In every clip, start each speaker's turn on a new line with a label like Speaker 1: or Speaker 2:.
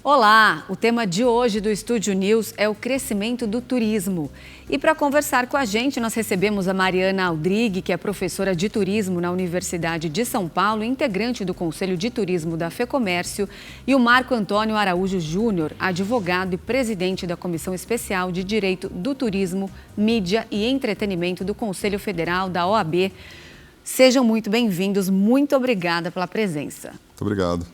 Speaker 1: Olá, o tema de hoje do Estúdio News é o crescimento do turismo. E para conversar com a gente, nós recebemos a Mariana Aldrigue, que é professora de turismo na Universidade de São Paulo, integrante do Conselho de Turismo da FEComércio, e o Marco Antônio Araújo Júnior, advogado e presidente da Comissão Especial de Direito do Turismo, Mídia e Entretenimento do Conselho Federal da OAB. Sejam muito bem-vindos, muito obrigada pela presença.
Speaker 2: Muito obrigado.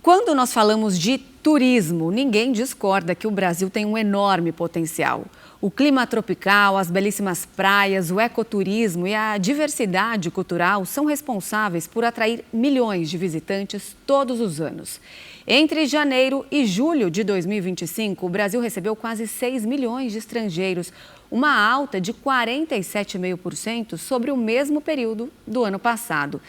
Speaker 1: Quando nós falamos de turismo, ninguém discorda que o Brasil tem um enorme potencial. O clima tropical, as belíssimas praias, o ecoturismo e a diversidade cultural são responsáveis por atrair milhões de visitantes todos os anos. Entre janeiro e julho de 2025, o Brasil recebeu quase 6 milhões de estrangeiros, uma alta de 47,5% sobre o mesmo período do ano passado.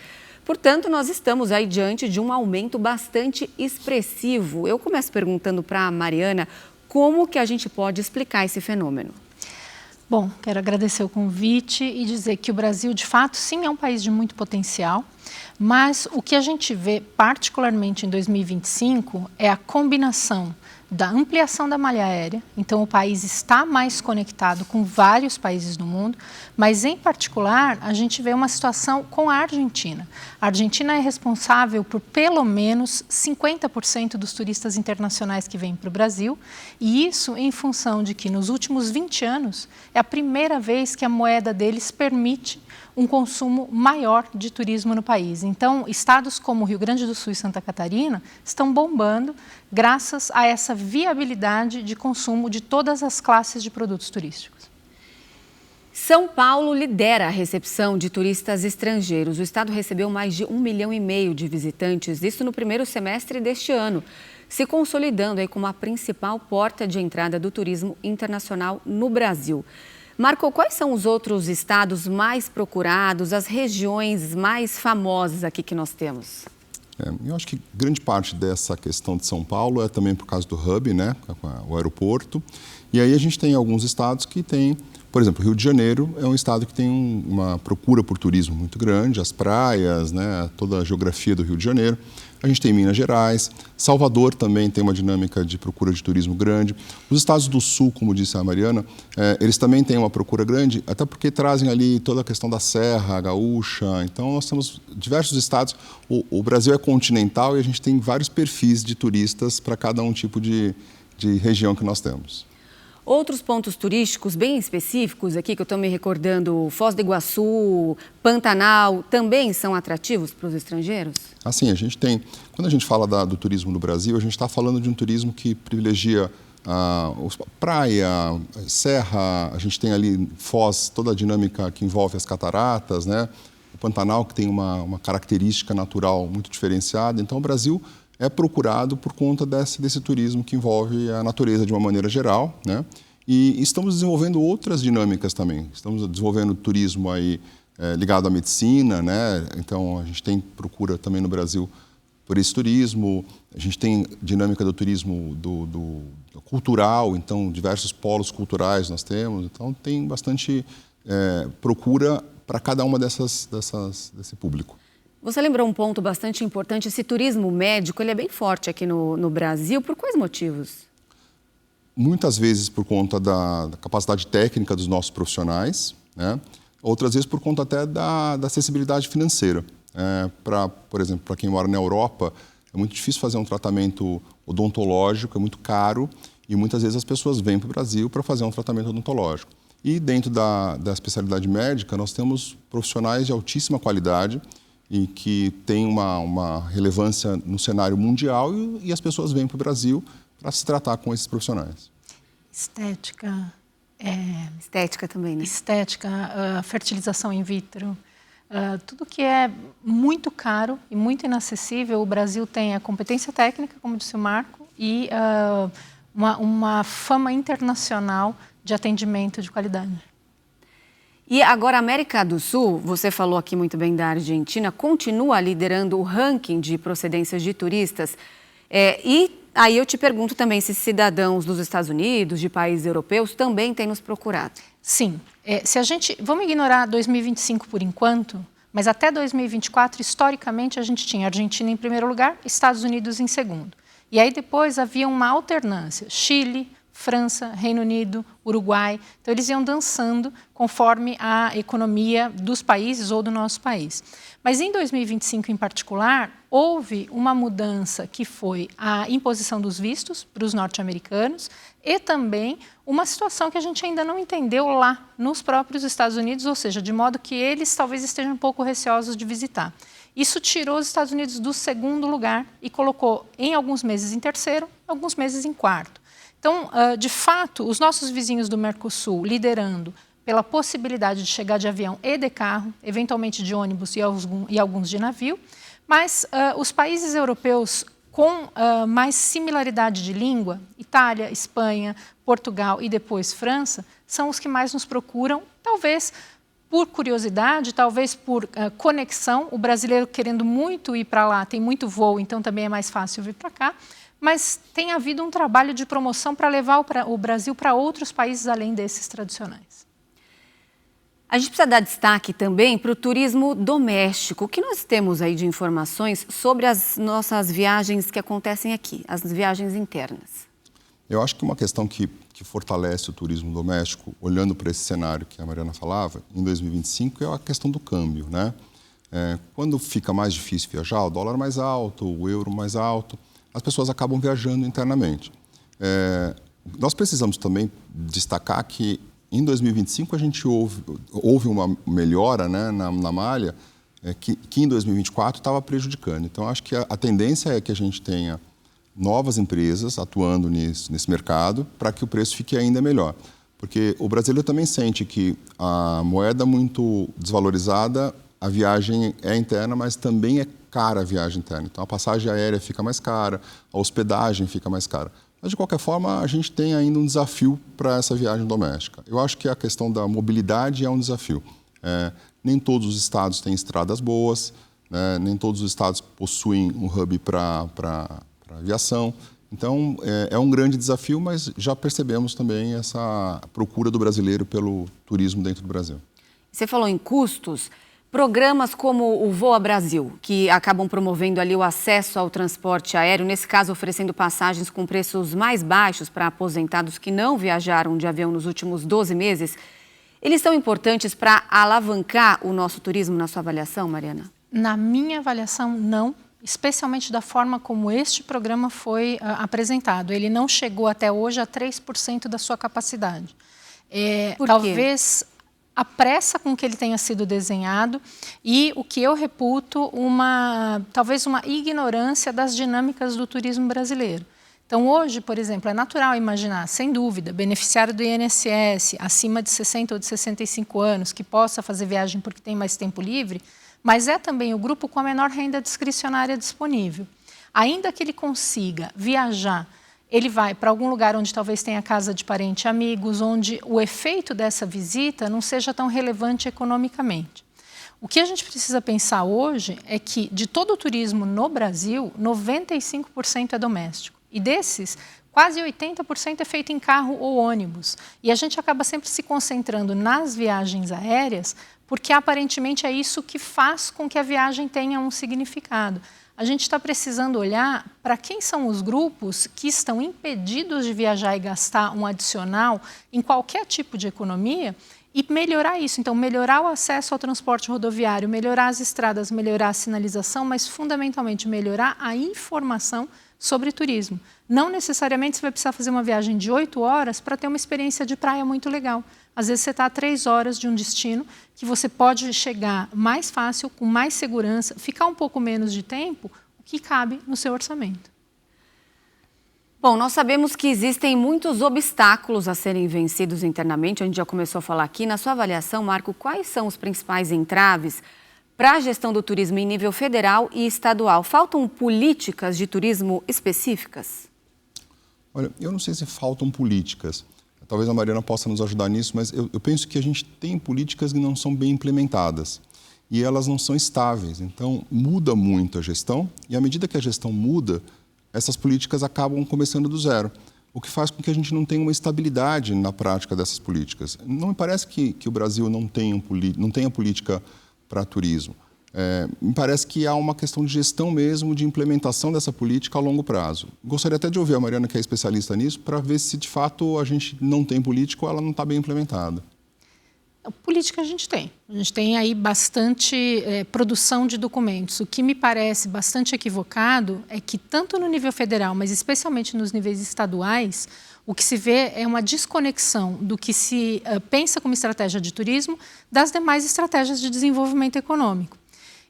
Speaker 1: Portanto, nós estamos aí diante de um aumento bastante expressivo. Eu começo perguntando para a Mariana como que a gente pode explicar esse fenômeno.
Speaker 3: Bom, quero agradecer o convite e dizer que o Brasil, de fato, sim, é um país de muito potencial, mas o que a gente vê, particularmente em 2025, é a combinação da ampliação da malha aérea. Então, o país está mais conectado com vários países do mundo, mas, em particular, a gente vê uma situação com a Argentina. A Argentina é responsável por pelo menos 50% dos turistas internacionais que vêm para o Brasil, e isso em função de que, nos últimos 20 anos, é a primeira vez que a moeda deles permite um consumo maior de turismo no país. Então, estados como Rio Grande do Sul e Santa Catarina estão bombando graças a essa viabilidade de consumo de todas as classes de produtos turísticos.
Speaker 1: São Paulo lidera a recepção de turistas estrangeiros. O estado recebeu mais de 1,5 milhão de visitantes, isso no primeiro semestre deste ano, se consolidando aí como a principal porta de entrada do turismo internacional no Brasil. Marco, quais são os outros estados mais procurados, as regiões mais famosas aqui que nós temos?
Speaker 2: Eu acho que grande parte dessa questão de São Paulo é também por causa do hub, né, o aeroporto. E aí a gente tem alguns estados que têm, por exemplo, Rio de Janeiro é um estado que tem uma procura por turismo muito grande, as praias, né, toda a geografia do Rio de Janeiro. A gente tem Minas Gerais, Salvador também tem uma dinâmica de procura de turismo grande. Os estados do Sul, como disse a Mariana, eles também têm uma procura grande, até porque trazem ali toda a questão da Serra, a Gaúcha. Então, nós temos diversos estados. O Brasil é continental e a gente tem vários perfis de turistas para cada um tipo de região que nós temos.
Speaker 1: Outros pontos turísticos bem específicos aqui, que eu estou me recordando, Foz do Iguaçu, Pantanal, também são atrativos para os estrangeiros?
Speaker 2: Assim, a gente tem, quando a gente fala do turismo no Brasil, a gente está falando de um turismo que privilegia praia, serra, a gente tem ali Foz, toda a dinâmica que envolve as cataratas, né? O Pantanal, que tem uma característica natural muito diferenciada. Então, o Brasil é procurado por conta desse turismo que envolve a natureza de uma maneira geral, né? E estamos desenvolvendo outras dinâmicas também. Estamos desenvolvendo turismo aí ligado à medicina, né? Então a gente tem procura também no Brasil por esse turismo. A gente tem dinâmica do turismo do cultural, então diversos polos culturais nós temos. Então tem bastante procura para cada uma desse público.
Speaker 1: Você lembrou um ponto bastante importante, esse turismo médico, ele é bem forte aqui no Brasil, por quais motivos?
Speaker 2: Muitas vezes por conta da capacidade técnica dos nossos profissionais, né? Outras vezes por conta até da acessibilidade financeira. Por exemplo, para quem mora na Europa, é muito difícil fazer um tratamento odontológico, é muito caro, e muitas vezes as pessoas vêm para o Brasil para fazer um tratamento odontológico. E dentro da especialidade médica, nós temos profissionais de altíssima qualidade, e que tem uma relevância no cenário mundial e as pessoas vêm para o Brasil para se tratar com esses profissionais.
Speaker 3: Estética.
Speaker 1: Estética também, né?
Speaker 3: Estética, fertilização in vitro, tudo que é muito caro e muito inacessível. O Brasil tem a competência técnica, como disse o Marco, e uma fama internacional de atendimento de qualidade.
Speaker 1: E agora, a América do Sul, você falou aqui muito bem da Argentina, continua liderando o ranking de procedências de turistas. E aí eu te pergunto também se cidadãos dos Estados Unidos, de países europeus, também têm nos procurado.
Speaker 3: Sim. Vamos ignorar 2025 por enquanto, Mas até 2024, historicamente, a gente tinha Argentina em primeiro lugar, Estados Unidos em segundo. E aí depois havia uma alternância, Chile, França, Reino Unido, Uruguai. Então, eles iam dançando conforme a economia dos países ou do nosso país. Mas em 2025, em particular, houve uma mudança que foi a imposição dos vistos para os norte-americanos e também uma situação que a gente ainda não entendeu lá nos próprios Estados Unidos, ou seja, de modo que eles talvez estejam um pouco receosos de visitar. Isso tirou os Estados Unidos do segundo lugar e colocou em alguns meses em terceiro, alguns meses em quarto. Então, de fato, os nossos vizinhos do Mercosul liderando pela possibilidade de chegar de avião e de carro, eventualmente de ônibus e alguns de navio, mas os países europeus com mais similaridade de língua, Itália, Espanha, Portugal e depois França, são os que mais nos procuram, talvez por curiosidade, talvez por conexão, o brasileiro querendo muito ir para lá, tem muito voo, então também é mais fácil vir para cá, mas tem havido um trabalho de promoção para levar o Brasil para outros países além desses tradicionais.
Speaker 1: A gente precisa dar destaque também para o turismo doméstico. O que nós temos aí de informações sobre as nossas viagens que acontecem aqui, as viagens internas?
Speaker 2: Eu acho que uma questão que fortalece o turismo doméstico, olhando para esse cenário que a Mariana falava, em 2025, é a questão do câmbio, né? Quando fica mais difícil viajar, o dólar mais alto, o euro mais alto, as pessoas acabam viajando internamente. Nós precisamos também destacar que em 2025 a gente houve uma melhora, né, na malha que em 2024 estava prejudicando. Então, acho que a tendência é que a gente tenha novas empresas atuando nesse mercado para que o preço fique ainda melhor. Porque o brasileiro também sente que a moeda muito desvalorizada, a viagem é interna, mas também é cara a viagem interna. Então, a passagem aérea fica mais cara, a hospedagem fica mais cara. Mas, de qualquer forma, a gente tem ainda um desafio para essa viagem doméstica. Eu acho que a questão da mobilidade é um desafio. Nem todos os estados têm estradas boas, né? Nem todos os estados possuem um hub para aviação. Então, é um grande desafio, mas já percebemos também essa procura do brasileiro pelo turismo dentro do Brasil.
Speaker 1: Você falou em custos. Programas como o Voa Brasil, que acabam promovendo ali o acesso ao transporte aéreo, nesse caso oferecendo passagens com preços mais baixos para aposentados que não viajaram de avião nos últimos 12 meses, eles são importantes para alavancar o nosso turismo na sua avaliação, Mariana?
Speaker 3: Na minha avaliação, não, especialmente da forma como este programa foi apresentado. Ele não chegou até hoje a 3% da sua capacidade.
Speaker 1: Por quê?
Speaker 3: Talvez a pressa com que ele tenha sido desenhado e o que eu reputo talvez uma ignorância das dinâmicas do turismo brasileiro. Então, hoje, por exemplo, é natural imaginar, sem dúvida, beneficiário do INSS acima de 60 ou de 65 anos que possa fazer viagem porque tem mais tempo livre, mas é também o grupo com a menor renda discricionária disponível. Ainda que ele consiga viajar, ele vai para algum lugar onde talvez tenha casa de parente e amigos, onde o efeito dessa visita não seja tão relevante economicamente. O que a gente precisa pensar hoje é que, de todo o turismo no Brasil, 95% é doméstico. E desses, quase 80% é feito em carro ou ônibus. E a gente acaba sempre se concentrando nas viagens aéreas, porque aparentemente é isso que faz com que a viagem tenha um significado. A gente está precisando olhar para quem são os grupos que estão impedidos de viajar e gastar um adicional em qualquer tipo de economia e melhorar isso. Então, melhorar o acesso ao transporte rodoviário, melhorar as estradas, melhorar a sinalização, mas fundamentalmente melhorar a informação sobre turismo. Não necessariamente você vai precisar fazer uma viagem de 8 horas para ter uma experiência de praia muito legal. Às vezes você está a 3 horas de um destino que você pode chegar mais fácil, com mais segurança, ficar um pouco menos de tempo, o que cabe no seu orçamento.
Speaker 1: Bom, nós sabemos que existem muitos obstáculos a serem vencidos internamente, a gente já começou a falar aqui. Na sua avaliação, Marco, quais são os principais entraves para a gestão do turismo em nível federal e estadual? Faltam políticas de turismo específicas?
Speaker 2: Olha, eu não sei se faltam políticas. Talvez a Mariana possa nos ajudar nisso, mas eu penso que a gente tem políticas que não são bem implementadas e elas não são estáveis. Então, muda muito a gestão e à medida que a gestão muda, essas políticas acabam começando do zero, o que faz com que a gente não tenha uma estabilidade na prática dessas políticas. Não me parece que o Brasil não tenha política para turismo. Me parece que há uma questão de gestão mesmo, de implementação dessa política a longo prazo. Gostaria até de ouvir a Mariana, que é especialista nisso, para ver se de fato a gente não tem política ou ela não está bem implementada.
Speaker 3: Política a gente tem. A gente tem aí bastante produção de documentos. O que me parece bastante equivocado é que, tanto no nível federal, mas especialmente nos níveis estaduais, o que se vê é uma desconexão do que se pensa como estratégia de turismo das demais estratégias de desenvolvimento econômico.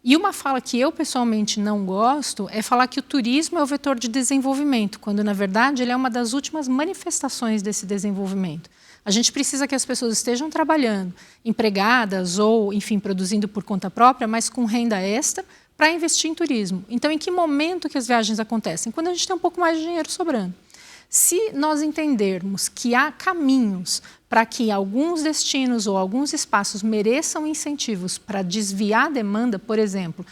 Speaker 3: E uma fala que eu pessoalmente não gosto é falar que o turismo é o vetor de desenvolvimento, quando, na verdade, ele é uma das últimas manifestações desse desenvolvimento. A gente precisa que as pessoas estejam trabalhando, empregadas ou, enfim, produzindo por conta própria, mas com renda extra, para investir em turismo. Então, em que momento que as viagens acontecem? Quando a gente tem um pouco mais de dinheiro sobrando. Se nós entendermos que há caminhos para que alguns destinos ou alguns espaços mereçam incentivos para desviar a demanda, por exemplo,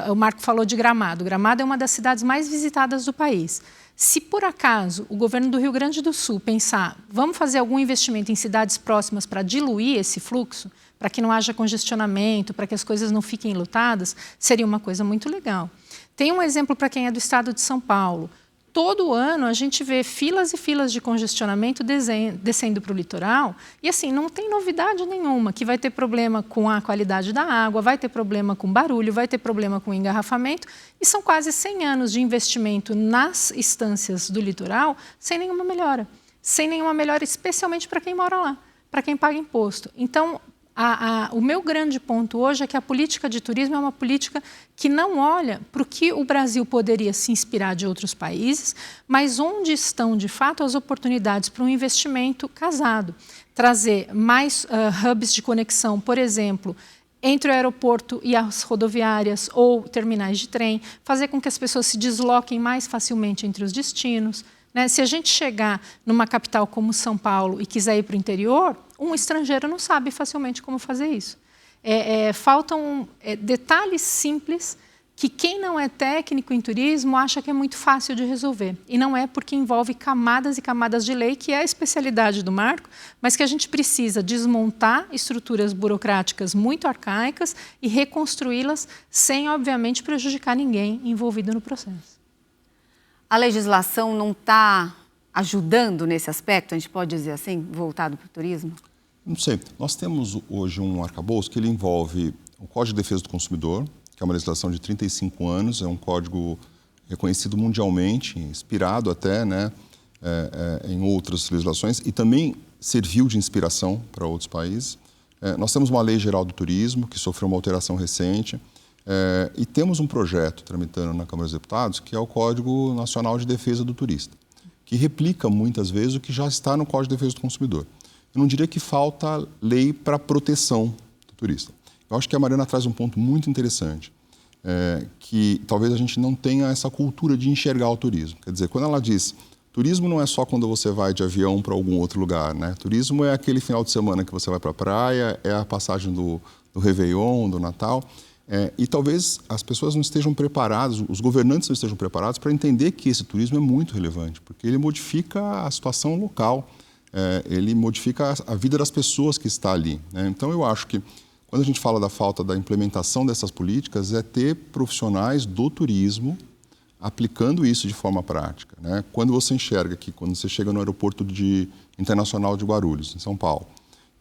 Speaker 3: o Marco falou de Gramado. Gramado é uma das cidades mais visitadas do país. Se, por acaso, o governo do Rio Grande do Sul pensar, vamos fazer algum investimento em cidades próximas para diluir esse fluxo, para que não haja congestionamento, para que as coisas não fiquem lotadas, seria uma coisa muito legal. Tem um exemplo para quem é do estado de São Paulo. Todo ano a gente vê filas e filas de congestionamento descendo para o litoral e, assim, não tem novidade nenhuma, que vai ter problema com a qualidade da água, vai ter problema com barulho, vai ter problema com engarrafamento, e são quase 100 anos de investimento nas estâncias do litoral sem nenhuma melhora, especialmente para quem mora lá, para quem paga imposto. Então, o meu grande ponto hoje é que a política de turismo é uma política que não olha para o que o Brasil poderia se inspirar de outros países, mas onde estão, de fato, as oportunidades para um investimento casado. Trazer mais hubs de conexão, por exemplo, entre o aeroporto e as rodoviárias ou terminais de trem, fazer com que as pessoas se desloquem mais facilmente entre os destinos. Se a gente chegar numa capital como São Paulo e quiser ir para o interior, um estrangeiro não sabe facilmente como fazer isso. Faltam detalhes simples que quem não é técnico em turismo acha que é muito fácil de resolver. E não é, porque envolve camadas e camadas de lei, que é a especialidade do Marco, mas que a gente precisa desmontar estruturas burocráticas muito arcaicas e reconstruí-las sem, obviamente, prejudicar ninguém envolvido no processo.
Speaker 1: A legislação não está ajudando nesse aspecto, a gente pode dizer assim, voltado para o turismo?
Speaker 2: Não sei. Nós temos hoje um arcabouço que ele envolve o Código de Defesa do Consumidor, que é uma legislação de 35 anos, é um código reconhecido mundialmente, inspirado até, em outras legislações, e também serviu de inspiração para outros países. Nós temos uma Lei Geral do Turismo, que sofreu uma alteração recente, e temos um projeto tramitando na Câmara dos Deputados, que é o Código Nacional de Defesa do Turista, que replica muitas vezes o que já está no Código de Defesa do Consumidor. Eu não diria que falta lei para proteção do turista. Eu acho que a Mariana traz um ponto muito interessante, que talvez a gente não tenha essa cultura de enxergar o turismo. Quer dizer, quando ela diz, turismo não é só quando você vai de avião para algum outro lugar, né? Turismo é aquele final de semana que você vai para a praia, é a passagem do Réveillon, do Natal. E talvez as pessoas não estejam preparadas, os governantes não estejam preparados para entender que esse turismo é muito relevante, porque ele modifica a situação local, ele modifica a vida das pessoas que está ali, né? Então, eu acho que quando a gente fala da falta da implementação dessas políticas, é ter profissionais do turismo aplicando isso de forma prática, né? Quando você enxerga que, quando você chega no aeroporto internacional de Guarulhos, em São Paulo,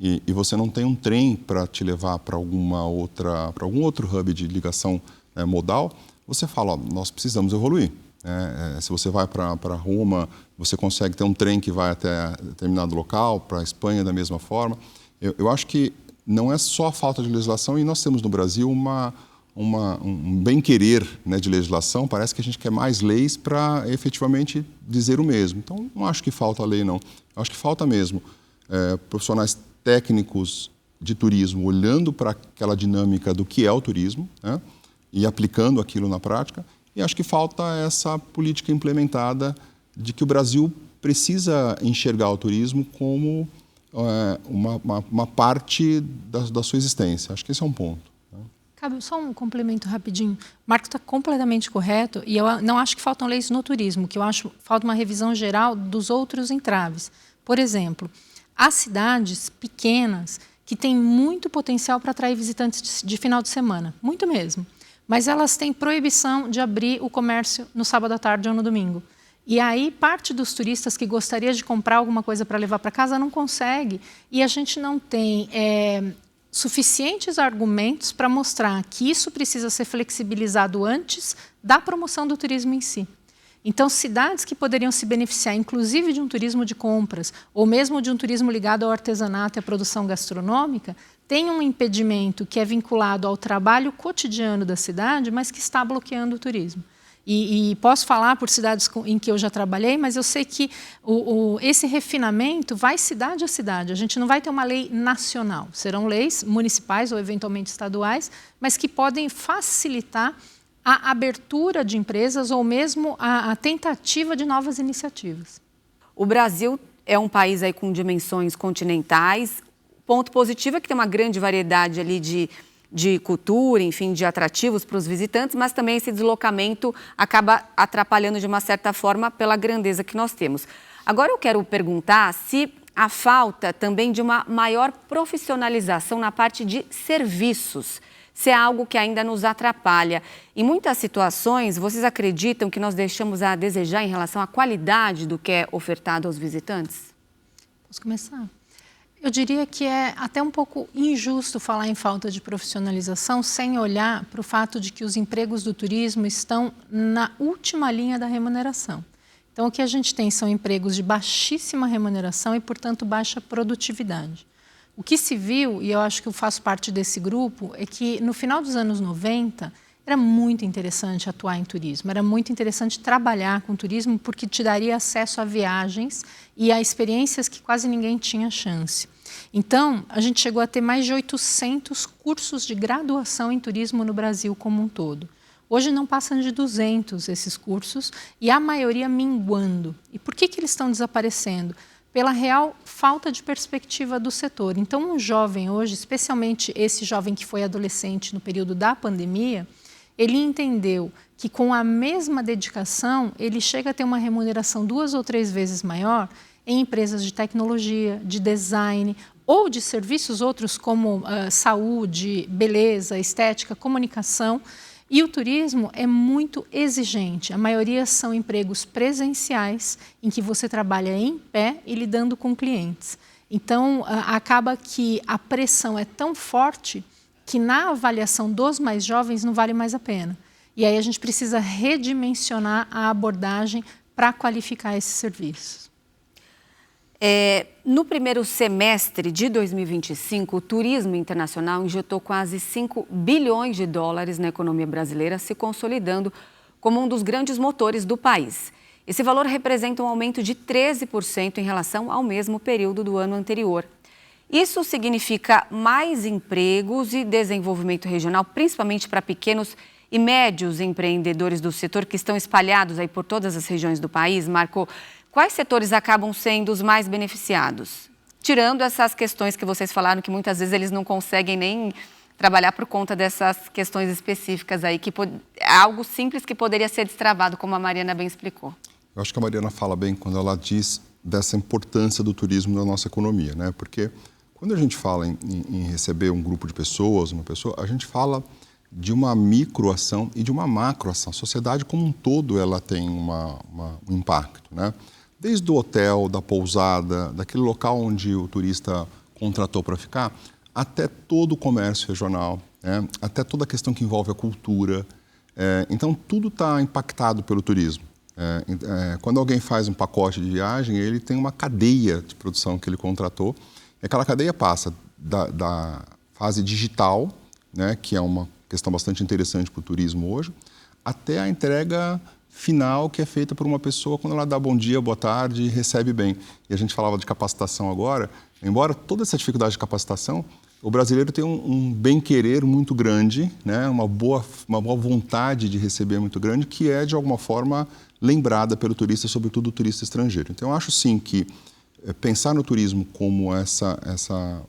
Speaker 2: e você não tem um trem para te levar para algum outro hub de ligação modal, você fala, nós precisamos evoluir. Se você vai para Roma, você consegue ter um trem que vai até determinado local, para a Espanha da mesma forma. Eu acho que não é só a falta de legislação, e nós temos no Brasil um bem-querer, de legislação. Parece que a gente quer mais leis para efetivamente dizer o mesmo. Então, não acho que falta lei, não. Eu acho que falta mesmo profissionais técnicos de turismo olhando para aquela dinâmica do que é o turismo, e aplicando aquilo na prática. E acho que falta essa política implementada de que o Brasil precisa enxergar o turismo como uma parte da sua existência. Acho que esse é um ponto.
Speaker 3: Cabe só um complemento rapidinho. O Marco está completamente correto, e eu não acho que faltam leis no turismo, que eu acho que falta uma revisão geral dos outros entraves. Por exemplo, há cidades pequenas que têm muito potencial para atrair visitantes de final de semana, muito mesmo. Mas elas têm proibição de abrir o comércio no sábado à tarde ou no domingo. E aí, parte dos turistas que gostaria de comprar alguma coisa para levar para casa não consegue. E a gente não tem suficientes argumentos para mostrar que isso precisa ser flexibilizado antes da promoção do turismo em si. Então, cidades que poderiam se beneficiar, inclusive de um turismo de compras, ou mesmo de um turismo ligado ao artesanato e à produção gastronômica, têm um impedimento que é vinculado ao trabalho cotidiano da cidade, mas que está bloqueando o turismo. E posso falar por cidades em que eu já trabalhei, mas eu sei que esse refinamento vai cidade a cidade. A gente não vai ter uma lei nacional. Serão leis municipais ou eventualmente estaduais, mas que podem facilitar a abertura de empresas ou mesmo a tentativa de novas iniciativas.
Speaker 1: O Brasil é um país aí com dimensões continentais. Ponto positivo é que tem uma grande variedade ali de cultura, enfim, de atrativos para os visitantes, mas também esse deslocamento acaba atrapalhando de uma certa forma pela grandeza que nós temos. Agora eu quero perguntar se a falta também de uma maior profissionalização na parte de serviços, se é algo que ainda nos atrapalha. Em muitas situações, vocês acreditam que nós deixamos a desejar em relação à qualidade do que é ofertado aos visitantes?
Speaker 3: Posso começar? Eu diria que é até um pouco injusto falar em falta de profissionalização sem olhar para o fato de que os empregos do turismo estão na última linha da remuneração. Então, o que a gente tem são empregos de baixíssima remuneração e, portanto, baixa produtividade. O que se viu, e eu acho que eu faço parte desse grupo, é que no final dos anos 90 era muito interessante atuar em turismo, era muito interessante trabalhar com turismo porque te daria acesso a viagens e a experiências que quase ninguém tinha chance. Então, a gente chegou a ter mais de 800 cursos de graduação em turismo no Brasil como um todo. Hoje não passam de 200 esses cursos e a maioria minguando. E por que eles estão desaparecendo? Pela real falta de perspectiva do setor. Então, um jovem hoje, especialmente esse jovem que foi adolescente no período da pandemia, ele entendeu que com a mesma dedicação, ele chega a ter uma remuneração 2 ou 3 vezes maior em empresas de tecnologia, de design ou de serviços outros como saúde, beleza, estética, comunicação. E o turismo é muito exigente. A maioria são empregos presenciais, em que você trabalha em pé e lidando com clientes. Então, acaba que a pressão é tão forte que na avaliação dos mais jovens não vale mais a pena. E aí a gente precisa redimensionar a abordagem para qualificar esses serviços.
Speaker 1: No primeiro semestre de 2025, o turismo internacional injetou quase 5 bilhões de dólares na economia brasileira, se consolidando como um dos grandes motores do país. Esse valor representa um aumento de 13% em relação ao mesmo período do ano anterior. Isso significa mais empregos e desenvolvimento regional, principalmente para pequenos e médios empreendedores do setor que estão espalhados aí por todas as regiões do país. Marco, quais setores acabam sendo os mais beneficiados? Tirando essas questões que vocês falaram, que muitas vezes eles não conseguem nem trabalhar por conta dessas questões específicas aí, que é algo simples que poderia ser destravado, como a Mariana bem explicou.
Speaker 2: Eu acho que a Mariana fala bem quando ela diz dessa importância do turismo na nossa economia, né? Porque quando a gente fala em receber um grupo de pessoas, uma pessoa, a gente fala de uma microação e de uma macroação. A sociedade como um todo ela tem um impacto, né? Desde o hotel, da pousada, daquele local onde o turista contratou para ficar, até todo o comércio regional, né? Até toda a questão que envolve a cultura. Então, tudo está impactado pelo turismo. Quando alguém faz um pacote de viagem, ele tem uma cadeia de produção que ele contratou. E aquela cadeia passa da fase digital, né, que é uma questão bastante interessante para o turismo hoje, até a entrega final que é feita por uma pessoa quando ela dá bom dia, boa tarde e recebe bem. E a gente falava de capacitação agora, embora toda essa dificuldade de capacitação, o brasileiro tem um bem-querer muito grande, né, uma boa vontade de receber muito grande, que é, de alguma forma, lembrada pelo turista, sobretudo o turista estrangeiro. Então, eu acho, sim, que pensar no turismo como essa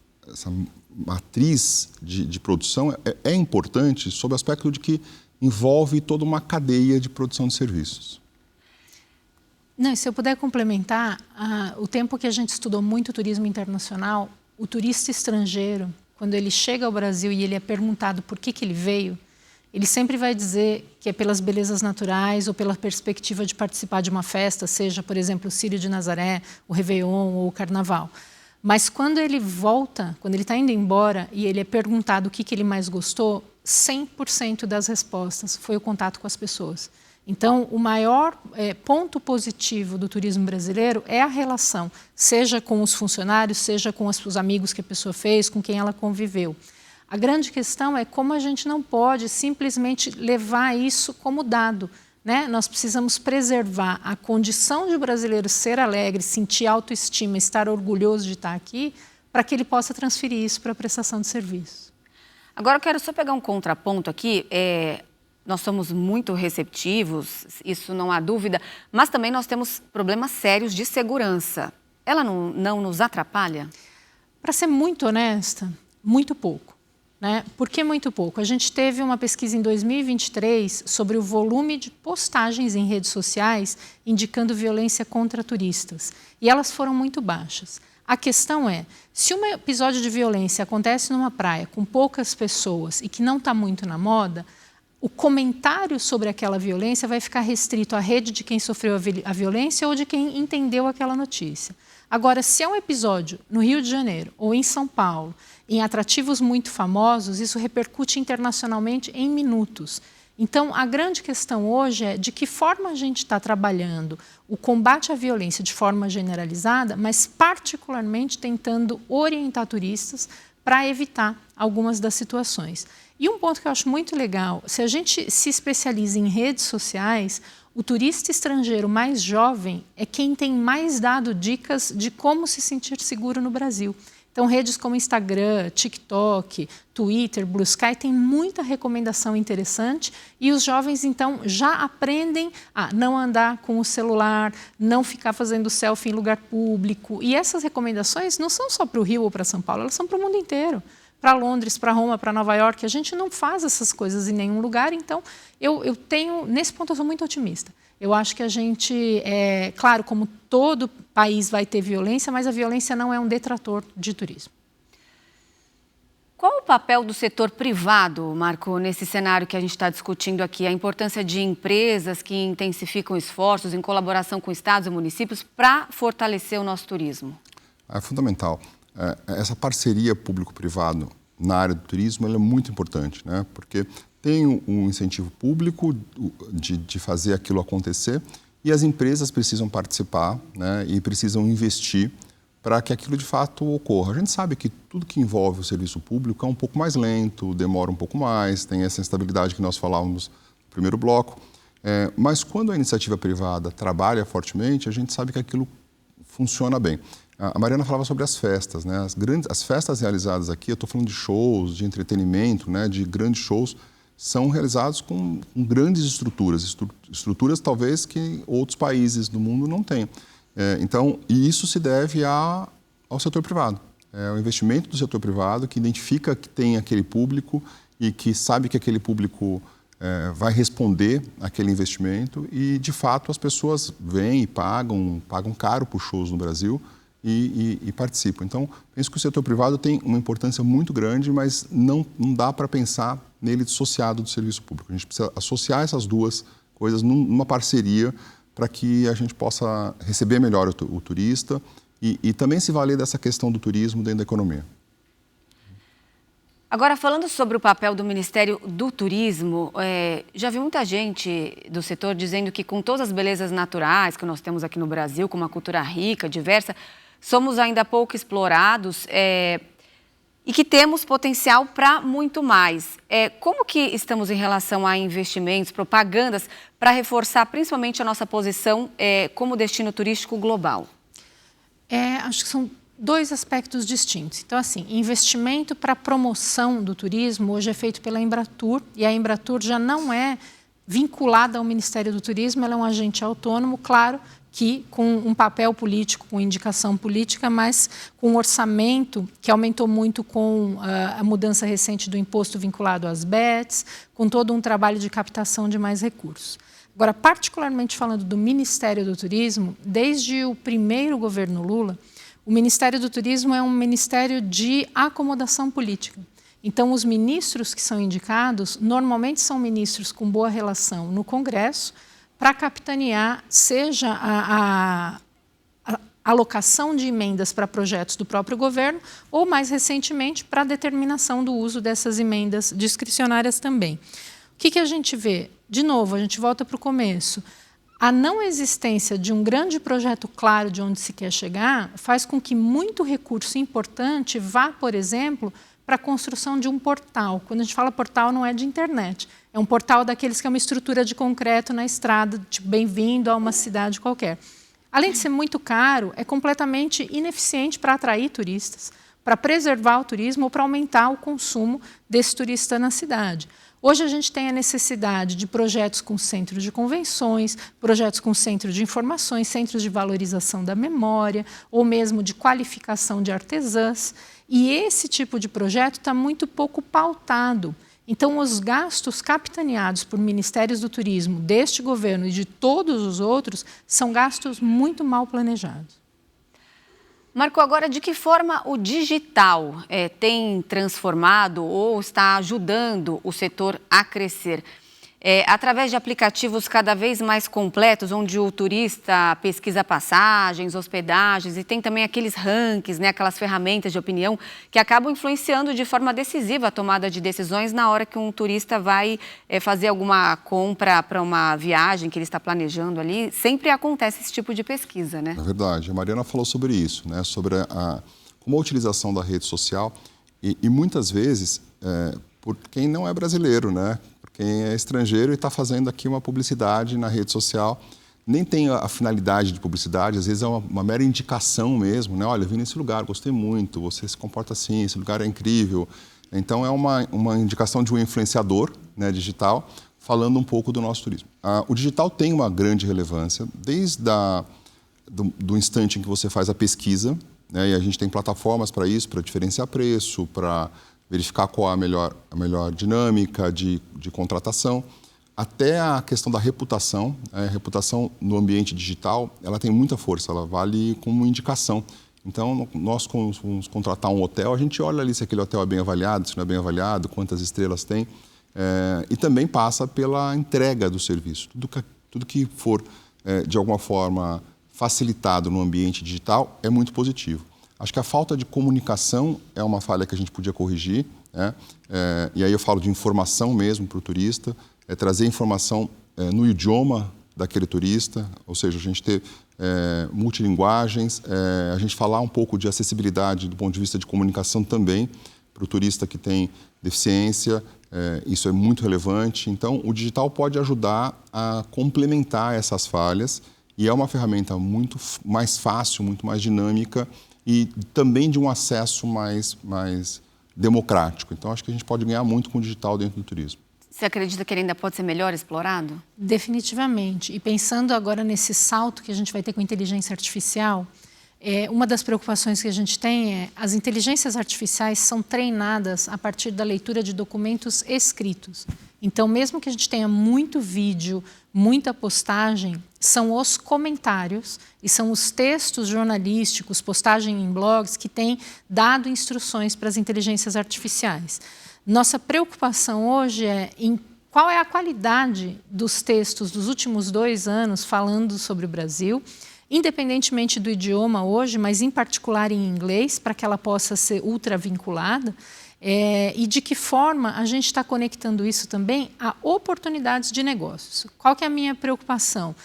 Speaker 2: matriz de produção é importante sob o aspecto de que envolve toda uma cadeia de produção de serviços.
Speaker 3: Não, se eu puder complementar, o tempo que a gente estudou muito turismo internacional, o turista estrangeiro, quando ele chega ao Brasil e ele é perguntado por que ele veio, ele sempre vai dizer que é pelas belezas naturais ou pela perspectiva de participar de uma festa, seja, por exemplo, o Círio de Nazaré, o Réveillon ou o Carnaval. Mas quando ele volta, quando ele está indo embora e ele é perguntado o que ele mais gostou, 100% das respostas foi o contato com as pessoas. Então, o maior ponto positivo do turismo brasileiro é a relação, seja com os funcionários, seja com os amigos que a pessoa fez, com quem ela conviveu. A grande questão é como a gente não pode simplesmente levar isso como dado, né? Nós precisamos preservar a condição de o brasileiro ser alegre, sentir autoestima, estar orgulhoso de estar aqui, para que ele possa transferir isso para a prestação de serviço.
Speaker 1: Agora, eu quero só pegar um contraponto aqui. Nós somos muito receptivos, isso não há dúvida, mas também nós temos problemas sérios de segurança. Ela não nos atrapalha?
Speaker 3: Para ser muito honesta, muito pouco. Né? Por que muito pouco? A gente teve uma pesquisa em 2023 sobre o volume de postagens em redes sociais indicando violência contra turistas. E elas foram muito baixas. A questão é, se um episódio de violência acontece numa praia com poucas pessoas e que não está muito na moda, o comentário sobre aquela violência vai ficar restrito à rede de quem sofreu a violência ou de quem entendeu aquela notícia. Agora, se é um episódio no Rio de Janeiro ou em São Paulo, em atrativos muito famosos, isso repercute internacionalmente em minutos. Então, a grande questão hoje é de que forma a gente está trabalhando o combate à violência de forma generalizada, mas particularmente tentando orientar turistas para evitar algumas das situações. E um ponto que eu acho muito legal, se a gente se especializa em redes sociais, o turista estrangeiro mais jovem é quem tem mais dado dicas de como se sentir seguro no Brasil. Então, redes como Instagram, TikTok, Twitter, Blue Sky têm muita recomendação interessante e os jovens, então, já aprendem a não andar com o celular, não ficar fazendo selfie em lugar público. E essas recomendações não são só para o Rio ou para São Paulo, elas são para o mundo inteiro. Para Londres, para Roma, para Nova York, a gente não faz essas coisas em nenhum lugar, então eu tenho, nesse ponto eu sou muito otimista. Eu acho que a gente, claro, como todo país vai ter violência, mas a violência não é um detrator de turismo.
Speaker 1: Qual o papel do setor privado, Marco, nesse cenário que a gente está discutindo aqui? A importância de empresas que intensificam esforços em colaboração com estados e municípios para fortalecer o nosso turismo? É
Speaker 2: fundamental. Essa parceria público-privado na área do turismo ela é muito importante, né? Porque tem um incentivo público de fazer aquilo acontecer e as empresas precisam participar, né? E precisam investir para que aquilo de fato ocorra. A gente sabe que tudo que envolve o serviço público é um pouco mais lento, demora um pouco mais, tem essa instabilidade que nós falávamos no primeiro bloco, mas quando a iniciativa privada trabalha fortemente, a gente sabe que aquilo funciona bem. A Mariana falava sobre as festas, né? As festas realizadas aqui, eu estou falando de shows, de entretenimento, né? De grandes shows, são realizados com grandes estruturas talvez que outros países do mundo não têm. Então, e isso se deve ao setor privado. É o investimento do setor privado que identifica que tem aquele público e que sabe que aquele público vai responder àquele investimento e, de fato, as pessoas vêm e pagam caro por shows no Brasil e participam. Então, penso que o setor privado tem uma importância muito grande, mas não dá para pensar nele dissociado do serviço público. A gente precisa associar essas duas coisas numa parceria para que a gente possa receber melhor o turista e também se valer dessa questão do turismo dentro da economia.
Speaker 1: Agora, falando sobre o papel do Ministério do Turismo, já vi muita gente do setor dizendo que com todas as belezas naturais que nós temos aqui no Brasil, com uma cultura rica, diversa, somos ainda pouco explorados e que temos potencial para muito mais. Como que estamos em relação a investimentos, propagandas, para reforçar principalmente a nossa posição como destino turístico global?
Speaker 3: Acho que são dois aspectos distintos. Então, assim, investimento para promoção do turismo hoje é feito pela Embratur, e a Embratur já não é vinculada ao Ministério do Turismo, ela é um agente autônomo, claro, que com um papel político, com indicação política, mas com um orçamento que aumentou muito com a mudança recente do imposto vinculado às bets, com todo um trabalho de captação de mais recursos. Agora, particularmente falando do Ministério do Turismo, desde o primeiro governo Lula, O Ministério do Turismo é um ministério de acomodação política. Então, os ministros que são indicados, normalmente são ministros com boa relação no Congresso, para capitanear, seja a alocação de emendas para projetos do próprio governo, ou, mais recentemente, para a determinação do uso dessas emendas discricionárias também. O que a gente vê? De novo, a gente volta para o começo. A não existência de um grande projeto claro de onde se quer chegar faz com que muito recurso importante vá, por exemplo, para a construção de um portal. Quando a gente fala portal, não é de internet. É um portal daqueles que é uma estrutura de concreto na estrada, tipo, bem-vindo a uma cidade qualquer. Além de ser muito caro, é completamente ineficiente para atrair turistas, para preservar o turismo ou para aumentar o consumo desse turista na cidade. Hoje a gente tem a necessidade de projetos com centros de convenções, projetos com centro de informações, centros de valorização da memória, ou mesmo de qualificação de artesãs. E esse tipo de projeto está muito pouco pautado. Então, os gastos capitaneados por ministérios do turismo deste governo e de todos os outros são gastos muito mal planejados.
Speaker 1: Marco, agora, de que forma o digital tem transformado ou está ajudando o setor a crescer? Através de aplicativos cada vez mais completos, onde o turista pesquisa passagens, hospedagens e tem também aqueles rankings, né, aquelas ferramentas de opinião que acabam influenciando de forma decisiva a tomada de decisões na hora que um turista vai fazer alguma compra para uma viagem que ele está planejando ali. Sempre acontece esse tipo de pesquisa, né?
Speaker 2: É verdade. A Mariana falou sobre isso, né, sobre como a utilização da rede social e muitas vezes por quem não é brasileiro, né? Quem é estrangeiro e está fazendo aqui uma publicidade na rede social, nem tem a finalidade de publicidade, às vezes é uma mera indicação mesmo, né? Olha, vim nesse lugar, gostei muito, você se comporta assim, esse lugar é incrível. Então, é uma indicação de um influenciador, né, digital, falando um pouco do nosso turismo. O digital tem uma grande relevância, desde do instante em que você faz a pesquisa, né, e a gente tem plataformas para isso, para diferenciar preço, para verificar qual é a melhor dinâmica de contratação, até a questão da reputação. A reputação no ambiente digital, ela tem muita força, ela vale como indicação. Então, nós vamos contratar um hotel, a gente olha ali se aquele hotel é bem avaliado, se não é bem avaliado, quantas estrelas tem, e também passa pela entrega do serviço. Tudo que for, de alguma forma, facilitado no ambiente digital é muito positivo. Acho que a falta de comunicação é uma falha que a gente podia corrigir, né? E aí eu falo de informação mesmo para o turista, trazer informação no idioma daquele turista, ou seja, a gente ter multilinguagens, a gente falar um pouco de acessibilidade do ponto de vista de comunicação também para o turista que tem deficiência, isso é muito relevante. Então, o digital pode ajudar a complementar essas falhas e é uma ferramenta muito mais fácil, muito mais dinâmica, e também de um acesso mais democrático. Então, acho que a gente pode ganhar muito com o digital dentro do turismo.
Speaker 1: Você acredita que ele ainda pode ser melhor explorado?
Speaker 3: Definitivamente. E pensando agora nesse salto que a gente vai ter com inteligência artificial, uma das preocupações que a gente tem as inteligências artificiais são treinadas a partir da leitura de documentos escritos. Então, mesmo que a gente tenha muito vídeo, muita postagem, são os comentários e são os textos jornalísticos, postagem em blogs, que têm dado instruções para as inteligências artificiais. Nossa preocupação hoje é em qual é a qualidade dos textos dos últimos 2 anos falando sobre o Brasil, independentemente do idioma hoje, mas em particular em inglês, para que ela possa ser ultra vinculada. E de que forma a gente está conectando isso também a oportunidades de negócios. Qual que é a minha preocupação?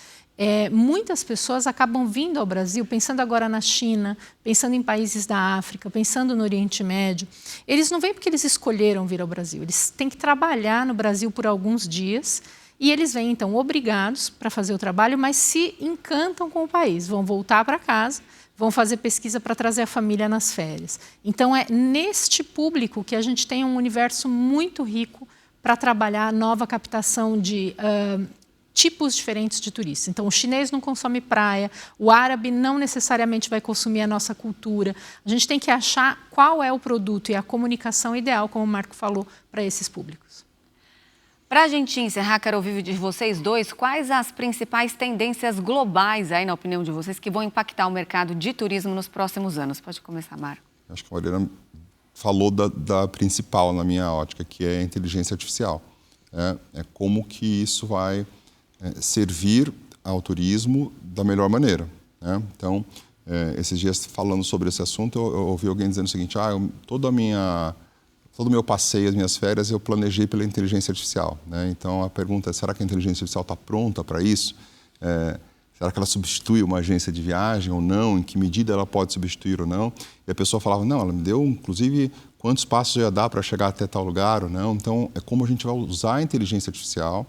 Speaker 3: Muitas pessoas acabam vindo ao Brasil, pensando agora na China, pensando em países da África, pensando no Oriente Médio. Eles não vêm porque eles escolheram vir ao Brasil, eles têm que trabalhar no Brasil por alguns dias e eles vêm, então, obrigados para fazer o trabalho, mas se encantam com o país, vão voltar para casa, vão fazer pesquisa para trazer a família nas férias. Então, é neste público que a gente tem um universo muito rico para trabalhar a nova captação de tipos diferentes de turistas. Então, o chinês não consome praia, o árabe não necessariamente vai consumir a nossa cultura. A gente tem que achar qual é o produto e a comunicação ideal, como o Marco falou, para esses públicos.
Speaker 1: Para a gente encerrar, quero ouvir de vocês dois quais as principais tendências globais, aí, na opinião de vocês, que vão impactar o mercado de turismo nos próximos anos. Pode começar, Marco.
Speaker 2: Acho que a Mariana falou da principal, na minha ótica, que é a inteligência artificial. É como que isso vai servir ao turismo da melhor maneira. Né? Então, esses dias falando sobre esse assunto, eu ouvi alguém dizendo o seguinte, todo o meu passeio, as minhas férias, eu planejei pela inteligência artificial. Né? Então, a pergunta é, será que a inteligência artificial está pronta para isso? Será que ela substitui uma agência de viagem ou não? Em que medida ela pode substituir ou não? E a pessoa falava, não, ela me deu, inclusive, quantos passos ia dar para chegar até tal lugar ou não. Então, é como a gente vai usar a inteligência artificial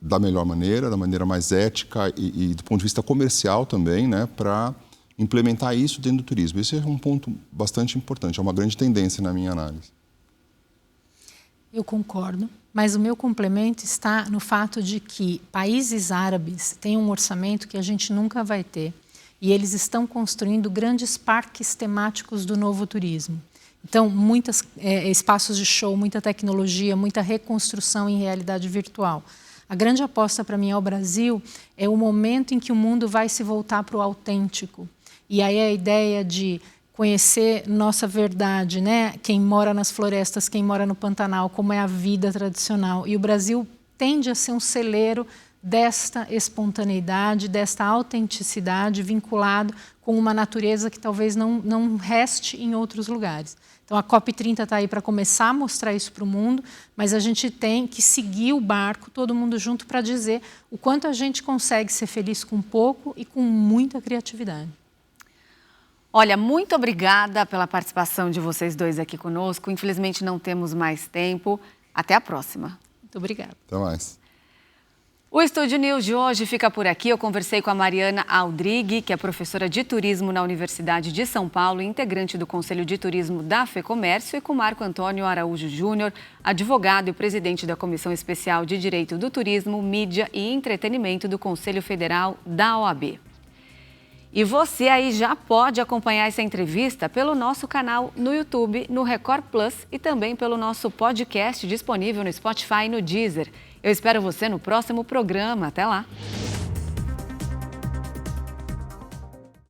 Speaker 2: da melhor maneira, da maneira mais ética e do ponto de vista comercial também, né, para implementar isso dentro do turismo. Esse é um ponto bastante importante, é uma grande tendência na minha análise.
Speaker 3: Eu concordo, mas o meu complemento está no fato de que países árabes têm um orçamento que a gente nunca vai ter e eles estão construindo grandes parques temáticos do novo turismo. Então, muitos espaços de show, muita tecnologia, muita reconstrução em realidade virtual. A grande aposta para mim ao Brasil é o momento em que o mundo vai se voltar para o autêntico. E aí a ideia de conhecer nossa verdade, né? Quem mora nas florestas, quem mora no Pantanal, como é a vida tradicional. E o Brasil tende a ser um celeiro desta espontaneidade, desta autenticidade vinculado com uma natureza que talvez não reste em outros lugares. Então a COP30 está aí para começar a mostrar isso para o mundo, mas a gente tem que seguir o barco, todo mundo junto, para dizer o quanto a gente consegue ser feliz com pouco e com muita criatividade.
Speaker 1: Olha, muito obrigada pela participação de vocês dois aqui conosco. Infelizmente não temos mais tempo. Até a próxima.
Speaker 3: Muito obrigada.
Speaker 2: Até mais.
Speaker 1: O Estúdio News de hoje fica por aqui. Eu conversei com a Mariana Aldrighi, que é professora de turismo na Universidade de São Paulo e integrante do Conselho de Turismo da FEComércio, e com Marco Antônio Araújo Júnior, advogado e presidente da Comissão Especial de Direito do Turismo, Mídia e Entretenimento do Conselho Federal da OAB. E você aí já pode acompanhar essa entrevista pelo nosso canal no YouTube, no Record Plus, e também pelo nosso podcast disponível no Spotify e no Deezer. Eu espero você no próximo programa. Até lá!